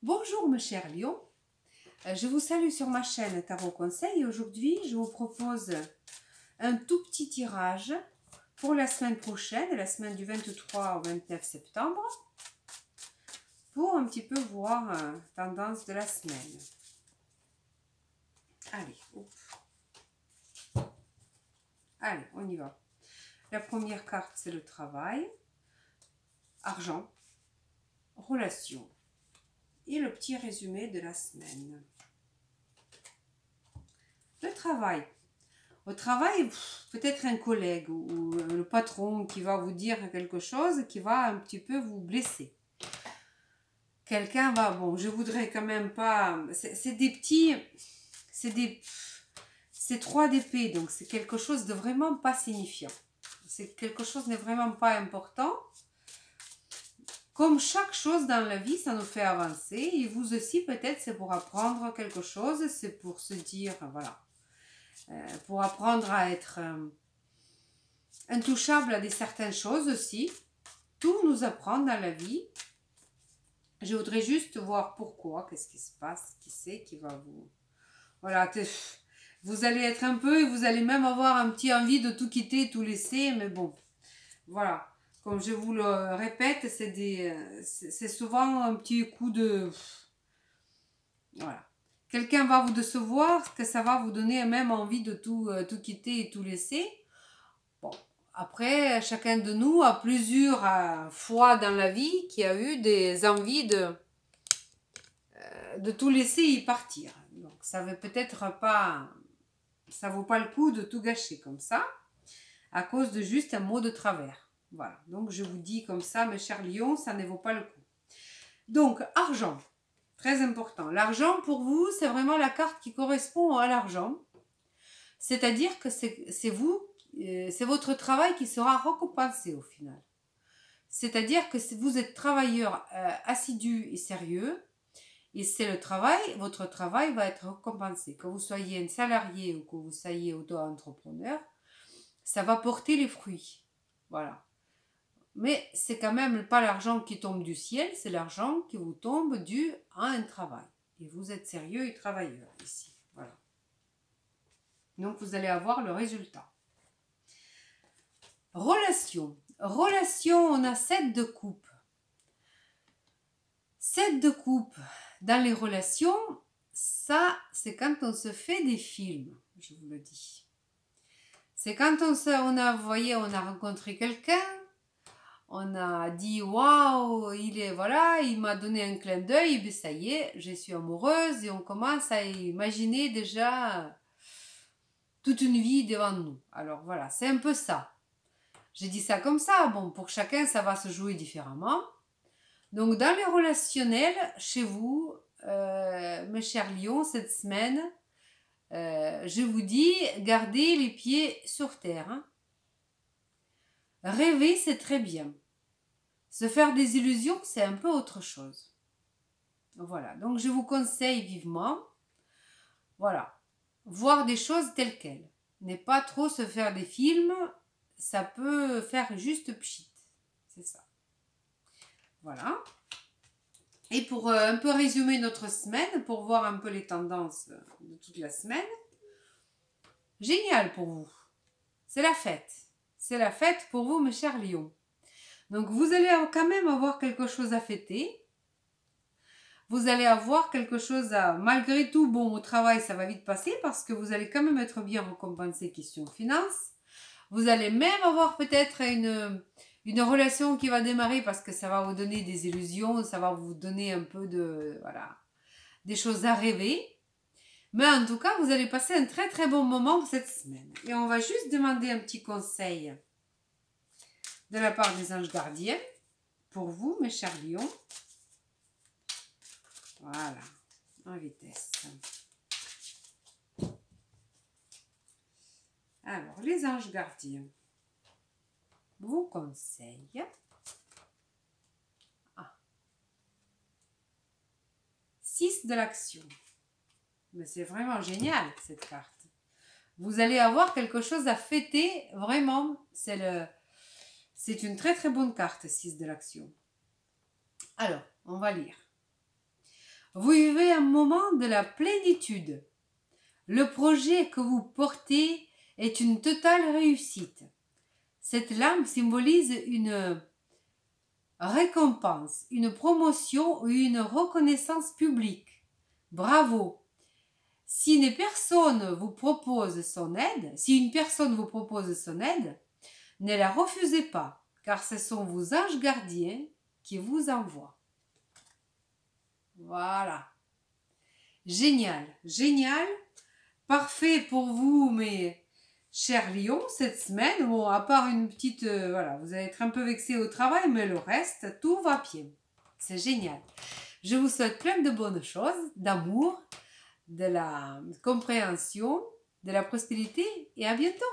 Bonjour mes chers lions, je vous salue sur ma chaîne Tarot Conseil et aujourd'hui je vous propose un tout petit tirage pour la semaine prochaine, la semaine du 23 au 29 septembre, pour un petit peu voir tendance de la semaine. Allez, allez, on y va. La première carte c'est le travail, argent, relation. Et le petit résumé de la semaine. Le travail. Au travail, peut-être un collègue ou le patron qui va vous dire quelque chose qui va un petit peu vous blesser. Quelqu'un va, bon, je voudrais quand même pas... C'est des petits... C'est 3 d'épée, donc c'est quelque chose de vraiment pas signifiant. C'est quelque chose n'est vraiment pas important. Comme chaque chose dans la vie, ça nous fait avancer. Et vous aussi, peut-être, c'est pour apprendre quelque chose. C'est pour se dire, voilà. Pour apprendre à être intouchable à certaines choses aussi. Tout nous apprend dans la vie. Je voudrais juste voir pourquoi, qu'est-ce qui se passe, qui c'est qui va vous... Voilà, vous allez être un peu, et vous allez même avoir un petit envie de tout quitter, tout laisser, mais bon, voilà. Comme je vous le répète, c'est souvent un petit coup de... Voilà. Quelqu'un va vous décevoir, que ça va vous donner même envie de tout quitter et tout laisser. Bon, après, chacun de nous a plusieurs fois dans la vie qui a eu des envies de tout laisser et partir. Donc, ça veut peut-être pas... Ça vaut pas le coup de tout gâcher comme ça, à cause de juste un mot de travers. Voilà, donc je vous dis comme ça, mes chers lions, ça ne vaut pas le coup. Donc, argent, très important. L'argent, pour vous, c'est vraiment la carte qui correspond à l'argent. C'est-à-dire que c'est vous, c'est votre travail qui sera récompensé au final. C'est-à-dire que si vous êtes travailleur assidu et sérieux, et c'est le travail, votre travail va être récompensé. Que vous soyez un salarié ou que vous soyez auto-entrepreneur, ça va porter les fruits. Voilà. Mais c'est quand même pas l'argent qui tombe du ciel, c'est l'argent qui vous tombe dû à un travail. Et vous êtes sérieux et travailleur ici. Voilà. Donc vous allez avoir le résultat. Relation. Relation, on a 7 de coupe. 7 de coupe. Dans les relations, ça, c'est quand on se fait des films, je vous le dis. C'est quand on a rencontré quelqu'un, on a dit waouh, voilà, il m'a donné un clin d'œil, ben ça y est, je suis amoureuse et on commence à imaginer déjà toute une vie devant nous. Alors voilà, c'est un peu ça. J'ai dit ça comme ça, bon, pour chacun ça va se jouer différemment. Donc dans les relationnels, chez vous, mes chers lions, cette semaine, je vous dis, gardez les pieds sur terre. Hein. Rêver, c'est très bien. Se faire des illusions, c'est un peu autre chose. Voilà, donc je vous conseille vivement, voilà, voir des choses telles quelles. Ne pas trop se faire des films, ça peut faire juste pchit. C'est ça. Voilà. Et pour un peu résumer notre semaine, pour voir un peu les tendances de toute la semaine, génial pour vous. C'est la fête. C'est la fête pour vous, mes chers lions. Donc, vous allez quand même avoir quelque chose à fêter. Vous allez avoir quelque chose à... Malgré tout, bon, au travail, ça va vite passer parce que vous allez quand même être bien récompensé question finance. Vous allez même avoir peut-être une relation qui va démarrer parce que ça va vous donner des illusions, ça va vous donner un peu de... Voilà, des choses à rêver. Mais en tout cas, vous allez passer un très très bon moment cette semaine. Et on va juste demander un petit conseil de la part des anges gardiens pour vous, mes chers lions. Voilà, en vitesse. Alors, les anges gardiens vous conseillent... 6 de l'action. Mais c'est vraiment génial, cette carte. Vous allez avoir quelque chose à fêter, vraiment. C'est une très très bonne carte, 6 de l'action. Alors, on va lire. Vous vivez un moment de la plénitude. Le projet que vous portez est une totale réussite. Cette lampe symbolise une récompense, une promotion ou une reconnaissance publique. Bravo! Si une personne vous propose son aide, ne la refusez pas, car ce sont vos anges gardiens qui vous envoient. Voilà. Génial, génial. Parfait pour vous, mes chers lions, cette semaine. Bon, à part une petite... voilà, vous allez être un peu vexés au travail, mais le reste, tout va bien. C'est génial. Je vous souhaite plein de bonnes choses, d'amour, de la compréhension, de la prospérité et à bientôt.